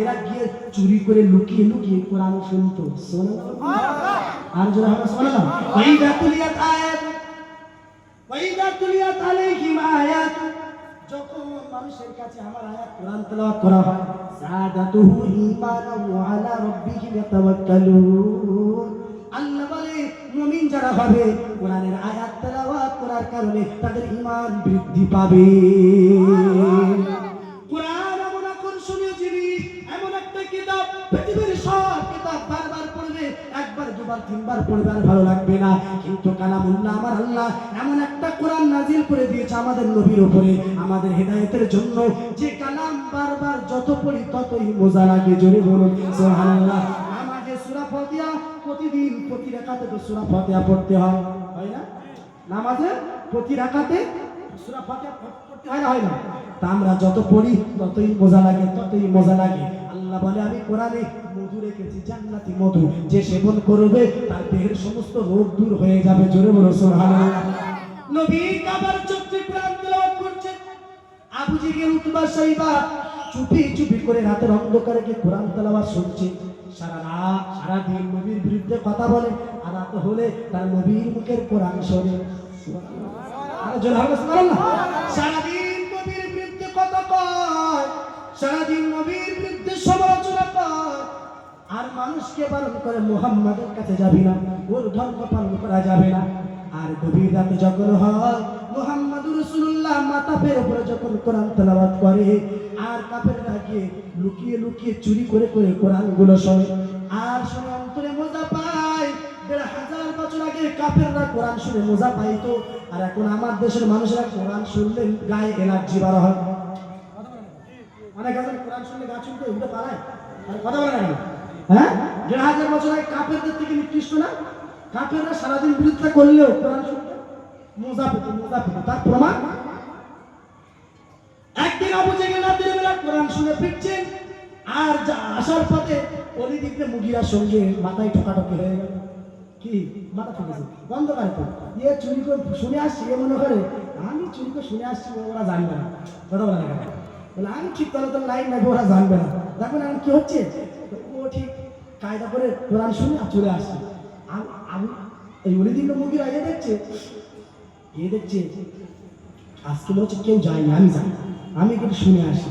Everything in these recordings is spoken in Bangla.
এরা গিয়ে চুরি করে লুকিয়ে লুকিয়ে কোরআন শুনতো। আর যারা আমরা শোনালাম ওয়াইদা তুলিয়াত আলাইহিম আয়াত, যখন মানুষের কাছে আমার আয়াত কোরআন তেলাওয়াত করা হয়, যাদাতুহু ঈমানান ওয়া আলা রাব্বিহিম ইয়াতাওয়াক্কালুন। আল্লাহ বলে মুমিন যারা হবে কোরআনের আয়াত তেলাওয়াত করার কারণে তাদের ঈমান বৃদ্ধি পাবে। কোরআন এমন আকর্ষণীয় জিনিস, এমন একটা কিতাব, পৃথিবীর সব কিতাব বারবার পড়বে, একবার দুবার তিনবার পড়বে আর ভালো লাগবে না, কিন্তু কালামুল্লাহ আমার আল্লাহ এমন একটা কোরআন নাজিল করে দিয়েছে আমাদের নবীর উপরে আমাদের হেদায়েতের জন্য, যে কালাম বারবার যত পড়ি ততই মজা লাগে। জোরে বলুন সুবহানাল্লাহ। নামাজে সূরা ফাতিহা প্রতিদিন প্রতি রাকাতে তো সূরা ফাতিহা পড়তে হয়, হয় না? নামাজে প্রতি রাকাতে সূরা ফাতিহা পড়তে হয় না, হয় না? তা আমরা যত পড়ি ততই মজা লাগে, ততই মজা লাগে। আল্লাহ বলে আমি কোরআনে মধু রেখেছি, জান্নাতি মধু, যে সেবন করবে তার দেহের সমস্ত রোগ দূর হয়ে যাবে। জোরে বলো সুবহানাল্লাহ। নবী কাবার চুপটি কোরআন তেলাওয়াত করছেন, আবু জেহেল উতবা সাইবা চুপি চুপি করে রাতের অন্ধকারে গিয়ে কোরআন তেলাওয়াত শুনছে। সারা রাত সারা দিন নবীর বিরুদ্ধে কথা বলে, আর রাত হলে তার নবীর মুখের কোরআন শোনে। আর জোরে বলো সুবহানাল্লাহ। সারাদিন নবীর বিরুদ্ধে কথা কয়, সারাদিন নবীর বিরুদ্ধে সমালোচনা করে, আর মানুষকে বারণ করে মুহাম্মাদের কাছে যাবি না, ওর ধর্ম পালন করা যাবে না। আর গভীর রাতে যখন হয় মুহাম্মদুর রাসূলুল্লাহ মাথার উপরে যখন কোরআন তেলাওয়াত করে, আর কাফেররা গিয়ে লুকিয়ে লুকিয়ে চুরি করে করে কোরআনগুলো শোনে, আর শুনে অন্তরে মজা পায়। ১,৫০০ বছর আগে কাফেররা কোরআন শুনে মজা পাইতো, আর এখন আমার দেশের মানুষেরা কোরআন শুনলে গায়ে এনার্জি বার হয়। অনেক আছে কোরআন শুনলে গা চুলকে উঠে পালায়, আর কথা বলে না। হ্যাঁ, ১,৫০০ বছর আগে কাফেরদের থেকে নিকৃষ্ট না? কাফেররা সারাদিন বিরোধিতা করলেও কোরআন শুনতে মজা পেত, মজা পেত। তার প্রমাণ একদিন আবু জেহেল রাতের বেলা কোরআন শুনে ফিরছেন, আর আসার পথে ওলীদ ইবনে মুগীরার সঙ্গে মাথায় ঠোকাঠকি হয়ে গেল। কি মাথা ঠুকেছে অন্ধকারে, তো ইয়ে চুরি করে শুনে আসছি, এ মনে করে আমি চুরি করে শুনে আসছি, ওরা জানবে না। কথা বলে না, বলে আমি ঠিক তাহলে তো লাইন নেবে, ওরা জানবে না। দেখুন এখন কি হচ্ছে, ও ঠিক কায়দা করে কোরআন শুনে আর চলে আসছে। আমি এই ওলীদ ইবনে মুগীরা এ দেখছে আজকে মনে হচ্ছে কেউ যায়নি, আমি যাই, আমি কিন্তু শুনে আসি।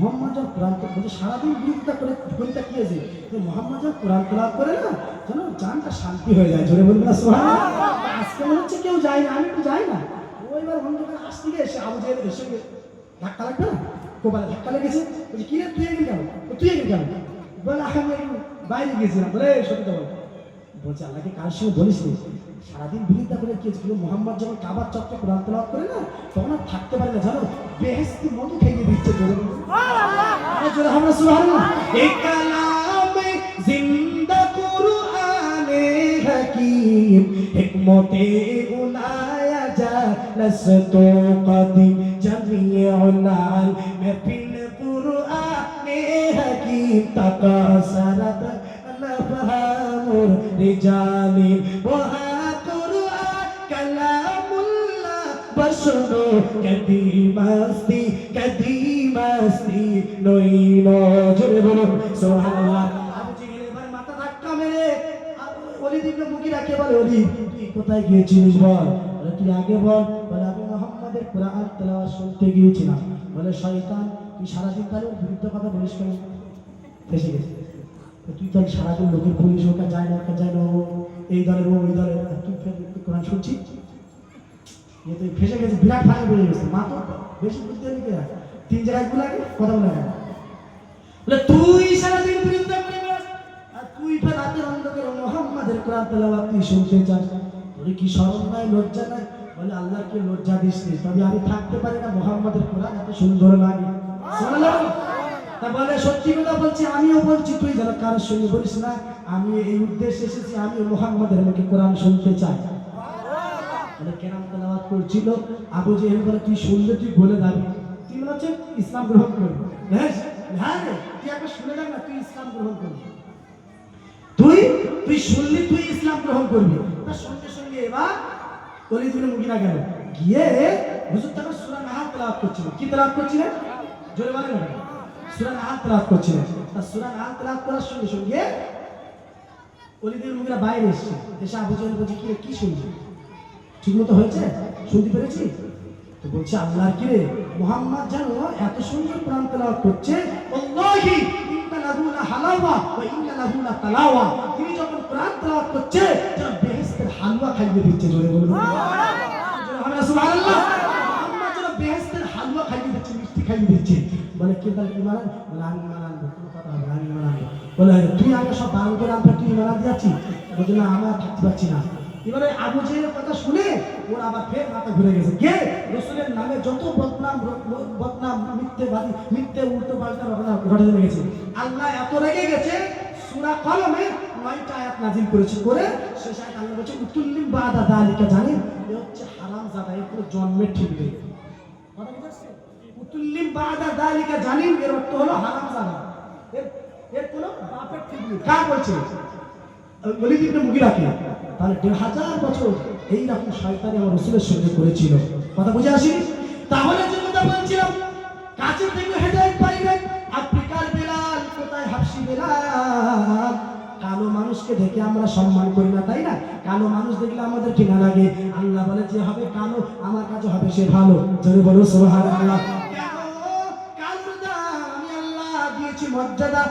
মোহাম্মদ যখন কোরআন বলছে সারাদিন বিরোধিতা করে কবিতা কি হয়েছে, মোহাম্মদ যখন কোরআন তেলাওয়াত করে না, যেন জানটা শান্তি হয়ে যায়। জোরে বলবেন না সুবহানাল্লাহ। আজকে মনে হচ্ছে কেউ যায়নি, আমি একটু যাই না। ওইবার অন্ধকার আসতে গিয়ে এসে আবু জেহেল এসে ধাক্কা লাগবে না, কোপালে ধাক্কা লেগেছে। বলছি কি রে তুই এগিয়ে কেন, তুই এগিয়ে কেন? বলে আমি বাইরে গিয়েছিলাম। বলে সত্যি তো বলছে আল্লাহকে কার সঙ্গে বলিস নি, সারাদিন বিরোধিতা করে গিয়েছিল। মোহাম্মদ যখন কাবার চত্বরে কোরআন তেলাওয়াত করে না, তখন আর থাকতে পারে না, জানো বেহেশতি মধু খেয়ে দিচ্ছে। জোরে জোরে আমরা সুবহানাল্লাহ। এই কালামে জিন্দা কুরআনে হাকীম, হিকমতে উলায়া জালসতো কদিম, জামিউল আলম ফিল কুরআনে হাকীম, তাকাসারাত নাফহামুর রিজালি ওয়া কুরআন কালামুল্লাহ বশরু কদিমাস্তি কদিমাস্তি নইনো। জোরে বলুন সুবহানাল্লাহ। আবু জেহেল এবার মাথা ধাক্কা মেরে ওলীদ ইবনে মুগীরাকে বলে, ওলীদ তুই কোথায় গিয়েছিলিস বল? বলে তুই আগে বল। বলে আমি মুহাম্মাদের কোরআন তেলাওয়াত শুনতে গিয়েছিলাম। বলে শয়তান তুই সারাদিন তার বিরুদ্ধে কথা বলিস কেন? ফেসে গেছে। তুই তো সারাদিন লোকের পুলিশ ওকে যায় না, ওকে যায় না, এই দলের ও ওই দলের, তুই কোরআন শুনছিস, এ তুই ফেসে গেছে, বিরাট ফাঁকা বেড়ে গেছে। মা তো বেশি বুঝতে লিখে রাখ, ৩ জায়গায় লাগে কথা বলে না। বলে তুই সারাদিন বিরুদ্ধে করে বেড়াস, আর তুই তো রাতের অন্ধকারে মুহাম্মাদের কোরআন তেলাওয়াত তুই শুনতে চাস, তোর কি শরম নাই, লজ্জা নাই? বলে আল্লাহকে লজ্জা দিস নি, তবে আমি থাকতে পারি না, মুহাম্মাদের কোরআন এত সুন্দর লাগে। তা বলে সত্যি কথা বলছি, আমিও বলছি, তুই যেন কারোর সঙ্গে বলিস না, আমি এই উদ্দেশ্যে এসেছি, আমি মুহাম্মাদের মুখে কোরআন শুনতে চাই। বলে কেরাম তেলাওয়াত করছিল। আবু জেহেল বলে তুই শুনলে তুই বলে দাবি, তুই মনে হচ্ছে ইসলাম গ্রহণ করবি। হ্যাঁ হ্যাঁ রে, তুই একবার শুনে দেখ না, তুই ইসলাম গ্রহণ করবি, তুই শুনলি তুই ইসলাম গ্রহণ করবি। তার সঙ্গে সঙ্গে এবার ওলীদ ইবনে মুগীরা গেল, গিয়ে হুজুর তখন সূরা নাহাল তেলাওয়াত করছিলেন। কি তেলাওয়াত করছিলেন? জোরে বলেন না। সূরা নাল তেলাওয়াত করছিলেন। তা সূরা নাল তেলাওয়াত করার সঙ্গে সঙ্গে ওলিদের লোকেরা বাইরে এসেছে, এসে আবু জাহেল বলছে কি শুনছি, ঠিক মতো হয়েছে, শুনতে পেরেছি? তো বলছে আল্লাহর কি রে, মুহাম্মদ যেন এত সুন্দর কোরআন তেলাওয়াত করছে, আল্লাহি ইন্না লাহু লা হালাওয়া ওয়া ইন্না লাহু লা তালাওয়া, তিনি যখন কোরআন তেলাওয়াত করছে যেন বেহেশতের হালুয়া খাইয়ে দিচ্ছে। জোরে বলুন সুবহানাল্লাহ। মুহাম্মদ যেন বেহেশতের হালুয়া খাইয়ে দিচ্ছে, মিষ্টি খাইয়ে দিচ্ছে। বলে কি বলে ইমান? বলে আমি ইমান আনবো। কোনো কথা হবে আমি ইমান আনবো। বলে তুই আগে সব বারণ করে আনবে, তুই ইমান আনতে যাচ্ছিস? বলছে না, আমরা থাকতে পারছি না। এবারে আবু জেহেলের কথা শুনে ওর আবার ফের মাথা ঘুরে গেছে। কে রাসূলের নামে যত বদনাম মিথ্যেবাদী, মিথ্যে উল্টো পাল্টা ঘটে গেছে। আল্লাহ এত রেগে গেছে, সূরা কলমে 9টা আয়াত নাযিল করেছে। করে শেষ আয়াত আল্লাহ বলেছে উতুল্লিম বাদা যালিকা, জানেন এ হচ্ছে হারামজাদা, এর কোনো জন্মের ঠিক নেই। কথা বুঝাচ্ছে? উতুল্লিম বাদা যালিকা, জানেন এর অর্থ হলো হারামজাদা, এর কোনো বাপের ঠিক নেই। কার বলছে? ওলিদ ইবনে মুগীরাকে। তাহলে 1000 বছর এইরকম শয়তানি আমার রাসূলের সঙ্গে করেছিল। কথা বুঝে আসি? তাহলে যে কথা বলছিলাম, কাছে থেকে হেদায়েত পাইবেন। আফ্রিকার বেলাল কোথায়? হাবশি বেলাল। কালো মানুষকে দেখে আমরা সম্মান করি না, তাই না? কালো মানুষ দেখলে আমাদের ঘৃণা লাগে। আল্লাহ বলে যে হবে কালো, আমার কাছে হবে সে ভালো। জোরে বলো সুবহানাল্লাহ। কেন? কালোর দাম আমি আল্লাহ দিয়েছি মর্যাদা।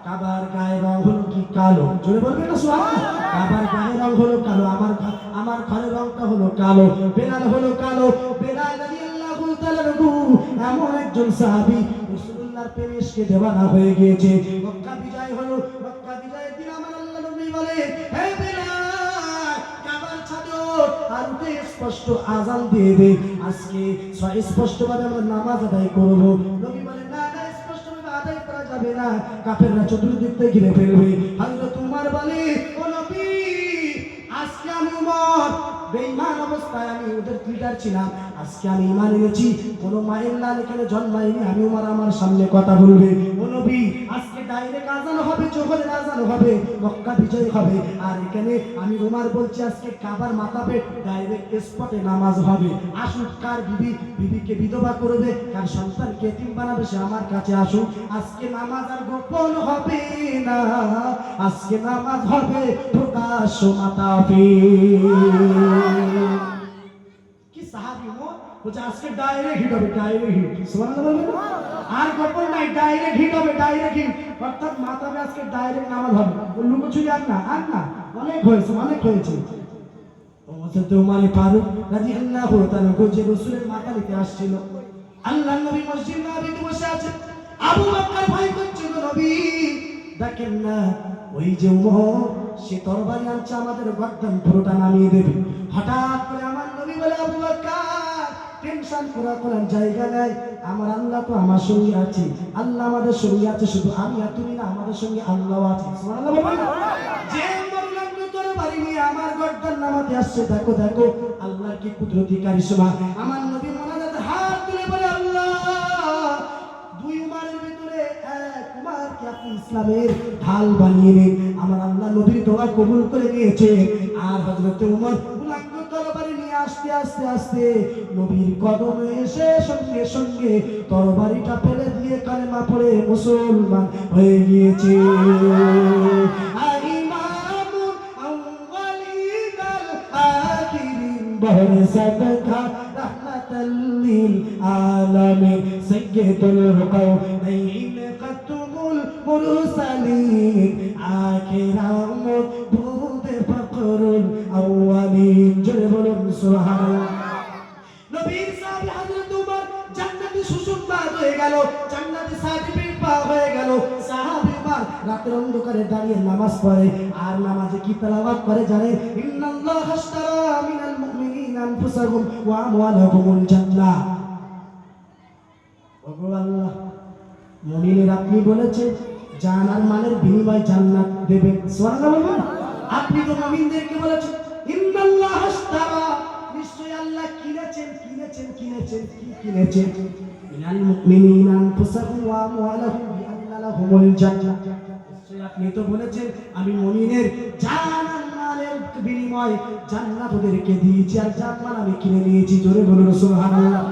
কাবার গায়ের রং হলো কি? কালো। জোরে বলবেন না সুবহানাল্লাহ। কাবার গায়ের রং হলো কালো, আমার ঘরের রংটা হলো কালো। বেলাল হলো কালো। বেলাল রাদিয়াল্লাহু তাআলা এমন একজন সাহাবী, রাসূলুল্লাহর প্রেমে ইশকে দেওয়ানা হয়ে গিয়েছে। মক্কা বিজয় হলো, মক্কা বিজয়ের দিন আমার আল্লাহ নবী বলে, হে বেলাল, কাবার ছাদে আর উঠে স্পষ্ট আযান দিয়ে দে, আজকে স্পষ্টভাবে আমরা নামাজ আদায় করব। নবী বলে না, আদায় করা যাবে না, কাফেররা চতুর্দিক থেকে ঘিরে ফেলবে। হযরত উমর বলে, ও নবী, আজকে আমি উমর বেঈমান অবস্থায় আমি ওদের লিডার ছিলাম, আজকে আমি ঈমান এনেছি, কোন মায়ের লাল এখানে জন্মায়নি, আমি উমর আমার সামনে কথা বলবে। ও নবী, আজকে ডাইরেক্ট আযান হবে, জোহরের আযান হবে, মক্কা বিজয় হবে, আর এখানে আমি উমর বলছি আজকে কাবার মাথাবে ডাইরেক্ট স্পটে নামাজ হবে। আসুক, কার বিবিকে বিধবা করবে, কার সন্তানকে এতিম বানাবে, সে আমার কাছে আসুক। আজকে নামাজ আর গোপন হবে না, আজকে নামাজ হবে প্রকাশ্য মাতাবে। কি সাহাবী উমর বলছে আজকে ডাইরেক্ট হিট হবে, ডাইরেক্ট হিট। সুবহানাল্লাহ বলবেন? আর গোপন নাই, ডাইরেক্ট হিট হবে, ডাইরেক্ট হিট। অর্থাৎ মাতাবে আজকে ডাইরেক্ট নামাজ হবে। লুকোচুরি আর না, অনেক হয়েছে, অনেক হয়েছে। হযরত উমর ফারুক রাদিয়াল্লাহু তাআলা যে রাসূলের মাথা নিতে আসছিল, আল্লাহর নবী মসজিদ নববীতে বসে আছেন। আবু বকর ভয় করছে, নবী দেখেন না, ওই যে উমর সে তরবারি আনছে, আমাদের গর্দান পুরোটা নামিয়ে দেবে। হঠাৎ করে আমার নবী বলে, আবু বকর টেনশন করার জায়গা নাই, আমার আল্লাহ তো আমার সঙ্গে আছে, আল্লাহ আমাদের সঙ্গে আছে, শুধু আমি আর তুমি না, আমাদের সঙ্গে আল্লাহ আছে। সুবহানাল্লাহ বলবেন? যে তরবারি নিয়ে আমার গর্দান নামাতে আসছে, দেখো দেখো আল্লাহর কি কুদরতি কারিশমা। আমার নবী মোনাজাতে হাত তুলে বলে, আল্লাহ, দুই উমারের ভিতরে এক উমারকে আপনি ইসলামের ঢাল বানিয়ে নিন। আমার আল্লাহ নবীর দোয়া কবুল করে নিয়েছে। আর হযরত উমর উলাঙ্গ তরবারি নিয়ে আস্তে আস্তে আস্তে নবীর কদমে এসে সঙ্গে সঙ্গে তরবারিটা ফেলে দিয়ে কালেমা পড়ে মুসলমান হয়ে গিয়েছে। বরসাতকা রাহমাতাল লিল আলামিন সাইয়্যিদুল কওনাইন খাতুমুল মুরসালিন আখিরামুত বুদে ফখরুল আউয়ালিন। জোরে বলুন সুবহানাল্লাহ। নবীর সাহাবী হযরত উমর জান্নাতি সুসংবাদ হয়ে গেল, জান্নাতি সার্টিফিকেট পাওয়া হয়ে গেল। সাহাবী উমর রাতের অন্ধকারে দাঁড়িয়ে নামাজ পড়ে, আর নামাজে কি তেলাওয়াত করে জানেন? ইন্নাল্লাহা আশতারা মিনাল মুমিনিনা আনফুসাহুম ওয়া আমওয়ালাহুমুল জান্নাহ। ওগো আল্লাহ, মুমিনের আপনি বলেছেন জান আর মালের বিনিময়ে জান্নাত দেবেন। সুবহানাল্লাহ। আপনি তো মুমিনদেরকে বলেছেন ইন্নাল্লাহা আশতারা, নিশ্চয়ই আল্লাহ কিনেছেন মিনাল মুমিনিনা আনফুসাহুম ওয়া আমওয়ালাহুম বিআন্না লাহুমুল জান্নাহ। নিশ্চয়ই আপনি তো বলেছেন আমি মুমিনের জান আর মালের বিনিময়ে জান্নাত ওদেরকে দিয়েছি, আর জান মাল আমি কিনে নিয়েছি। জোরে বলুন সুবহানাল্লাহ।